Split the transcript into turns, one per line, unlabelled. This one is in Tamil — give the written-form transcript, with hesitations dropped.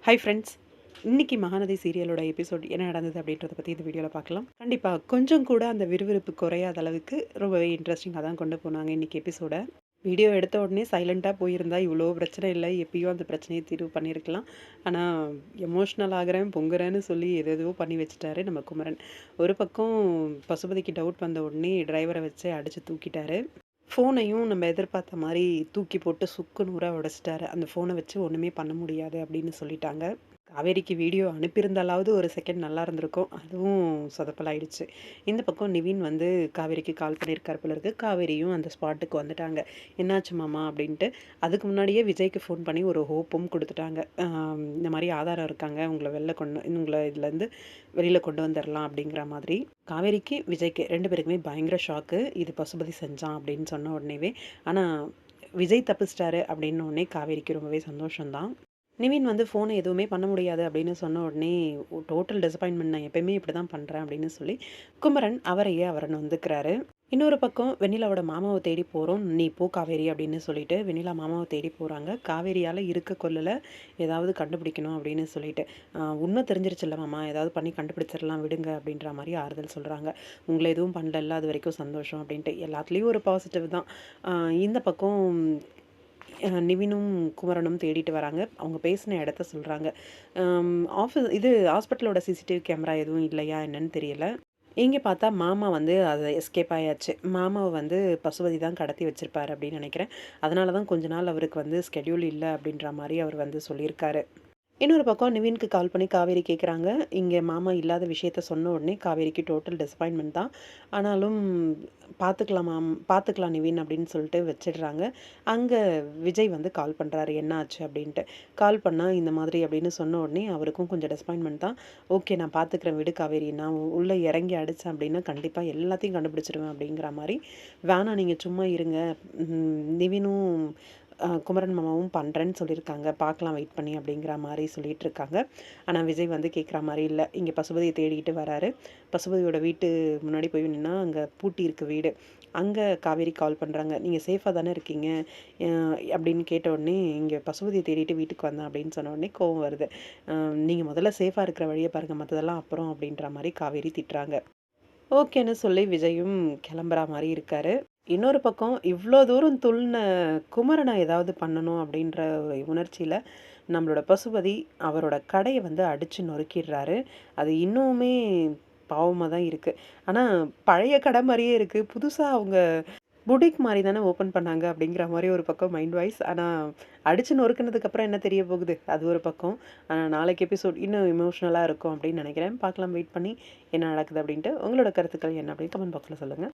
Hi friends. இன்னைக்கு மகாநதி சீரியலோட எபிசோட் என்ன நடந்தது அப்படின்றத பற்றி இந்த வீடியோவில் பார்க்கலாம். கண்டிப்பாக கொஞ்சம் கூட அந்த விறுவிறுப்பு குறையாத அளவுக்கு ரொம்பவே இன்ட்ரெஸ்டிங்காக தான் கொண்டு போனாங்க இன்னைக்கு எபிசோட. வீடியோ எடுத்த உடனே சைலண்ட்டாக போயிருந்தா இவ்வளோ பிரச்சனை இல்லை, எப்பயும் அந்த பிரச்சனையை தீர்வு பண்ணியிருக்கலாம். ஆனால் எமோஷ்னல் ஆகிறேன் பொங்குறேன்னு சொல்லி எதோ பண்ணி வச்சுட்டாரு நம்ம குமரன். ஒரு பக்கம் பசுபதிக்கு டவுட் வந்த உடனே டிரைவரை வச்சு அடித்து தூக்கிட்டாரு. ஃபோனையும் நம்ம எதிர்பார்த்த மாரி தூக்கி போட்டு சுக்கு நூறா உடைச்சிட்டாரு. அந்த ஃபோனை வச்சு ஒண்ணுமே பண்ண முடியாது அப்படின்னு சொல்லிட்டாங்க. காவேரிக்கு வீடியோ அனுப்பியிருந்தாலாவது ஒரு செகண்ட் நல்லா இருந்திருக்கும். அதுவும் சொதப்பலாயிடுச்சு. இந்த பக்கம் நிவின் வந்து காவேரிக்கு கால் பண்ணியிருக்காரு போல இருக்கு. காவேரியும் அந்த ஸ்பாட்டுக்கு வந்துட்டாங்க. "என்னாச்சு மாமா?" அப்படின்ட்டு. அதுக்கு முன்னாடியே விஜய்க்கு ஃபோன் பண்ணி ஒரு ஹோப்பும் குடுத்துட்டாங்க. இந்த மாரி ஆதாரம் இருக்காங்க. உங்கள இதுலேருந்து வெளியில கொண்டு வந்துரலாம் அப்படிங்கிற மாதிரி. காவேரிக்கு, விஜய்க்கு 2 பேருக்குமே பயங்கர ஷாக்கு. இது பசுபதி செஞ்சான் அப்படின்னு சொன்ன உடனேவே. ஆனா விஜய் தப்பிச்சிட்டாரு அப்படின்ன உடனே காவேரிக்கு ரொம்பவே சந்தோஷம் தான். நிவின் வந்து ஃபோனை எதுவுமே பண்ண முடியாது அப்படின்னு சொன்ன உடனே டோட்டல் டிசப்பாயின்ட்மெண்ட், நான் எப்பயுமே இப்படி தான் பண்ணுறேன் அப்படின்னு சொல்லி குமரன் அவரை வந்துக்கிறாரு. இன்னொரு பக்கம் வெண்ணிலாவோட மாமாவை தேடி போகிறோம், நீ போ காவேரி அப்படின்னு சொல்லிட்டு வெண்ணிலா மாமாவை தேடி போகிறாங்க. காவேரியால் இருக்க கொள்ளல ஏதாவது கண்டுபிடிக்கணும் அப்படின்னு சொல்லிட்டு. உண்மை தெரிஞ்சிருச்சுல்ல மாமா, ஏதாவது பண்ணி கண்டுபிடிச்சிடலாம் விடுங்க அப்படின்ற மாதிரி ஆறுதல் சொல்கிறாங்க. உங்களை எதுவும் பண்ணல, அது வரைக்கும் சந்தோஷம் அப்படின்ட்டு எல்லாத்துலேயும் ஒரு பாசிட்டிவ் தான். இந்த பக்கம் நிவினும் குமரனும் தேடிட்டு வராங்க. அவங்க பேசின இடத்த சொல்றாங்க. இது ஹாஸ்பிட்டலோட சிசிடிவி கேமரா எதுவும் இல்லையா என்னன்னு தெரியல. இங்க பார்த்தா மாமா வந்து அத எஸ்கேப் ஆயாச்சு. மாமாவ வந்து பசுபதி தான் கடத்தி வச்சிருப்பாரு அப்படின்னு நெனைக்கிறேன். அதனால தான் கொஞ்ச நாள் அவருக்கு வந்து ஸ்கெட்யூல் இல்ல அப்படின்ற மாரி அவர் வந்து சொல்லியிருக்காரு. இன்னொரு பக்கம் நிவின்க்கு கால் பண்ணி காவேரி கேட்குறாங்க. இங்கே மாமா இல்லாத விஷயத்த சொன்ன உடனே காவேரிக்கு டோட்டல் டிசப்பாயின்ட்மெண்ட் தான். ஆனாலும் பார்த்துக்கலாம் நிவின் அப்படின்னு சொல்லிட்டு வச்சிடுறாங்க. அங்கே விஜய் வந்து கால் பண்ணுறாரு என்ன ஆச்சு அப்படின்ட்டு. கால் பண்ணால் இந்த மாதிரி அப்படின்னு சொன்ன உடனே அவருக்கும் கொஞ்சம் டிசப்பாயின்ட்மெண்ட் தான். ஓகே, நான் பார்த்துக்கிறேன் விடு காவேரி, நான் உள்ளே இறங்கி அடித்தேன் அப்படின்னா கண்டிப்பாக எல்லாத்தையும் கண்டுபிடிச்சிருவேன் அப்படிங்கிற மாதிரி. வேணாம் நீங்கள் சும்மா இருங்க, நிவினும் குமரன் மாமாவும் பண்ணுறேன்னு சொல்லியிருக்காங்க, பார்க்கலாம் வெயிட் பண்ணி அப்படிங்கிற மாதிரி சொல்லிட்டு இருக்காங்க. ஆனால் விஜய் வந்து கேட்குற மாதிரி இல்லை. இங்கே பசுபதியை தேடிக்கிட்டு வராரு. பசுபதியோட வீட்டு முன்னாடி போய் நின்னா அங்கே பூட்டி இருக்கு வீடு. அங்கே காவேரி கால் பண்ணுறாங்க. நீங்கள் சேஃபாக தானே இருக்கீங்க அப்படின்னு கேட்ட உடனே, இங்கே பசுபதியை தேடிட்டு வீட்டுக்கு வந்தேன் அப்படின்னு சொன்ன உடனே கோவம் வருது. நீங்கள் முதல்ல சேஃபாக இருக்கிற வழியை பாருங்கள், மற்றதெல்லாம் அப்புறம் அப்படின்ற மாதிரி காவேரி திட்டுறாங்க. ஓகேன்னு சொல்லி விஜயும் கிளம்புற மாரி இருக்காரு. இன்னொரு பக்கம் இவ்ளோ தூரம் துள்ன குமரன ஏதாவது பண்ணணும் அப்படின்ற ஒரு உணர்ச்சியில, நம்மளோட பசுபதி அவரோட கடைய வந்து அடிச்சு நொறுக்கிடுறாரு. அது இன்னுமே பாவமா தான் இருக்கு. ஆனா பழைய கடை மாரியே இருக்கு. புதுசா அவங்க புடிக் மாரி தானே ஓப்பன் பண்ணாங்க அப்படிங்கிற மாரி ஒரு பக்கம் மைண்ட் வாய்ஸ். ஆனா அடிச்சு நொறுக்குனதுக்கு அப்புறம் என்ன தெரிய போகுது? அது ஒரு பக்கம். நாளைக்கு எபிசோட் இன்னும் எமோஷனலா இருக்கும் அப்படின்னு நினைக்கிறேன். பார்க்கலாம் வெயிட் பண்ணி என்ன நடக்குது அப்படின்ட்டு. உங்களோட கருத்துக்கள் என்ன அப்படின்னு கமெண்ட் பாக்ஸ்ல சொல்லுங்க.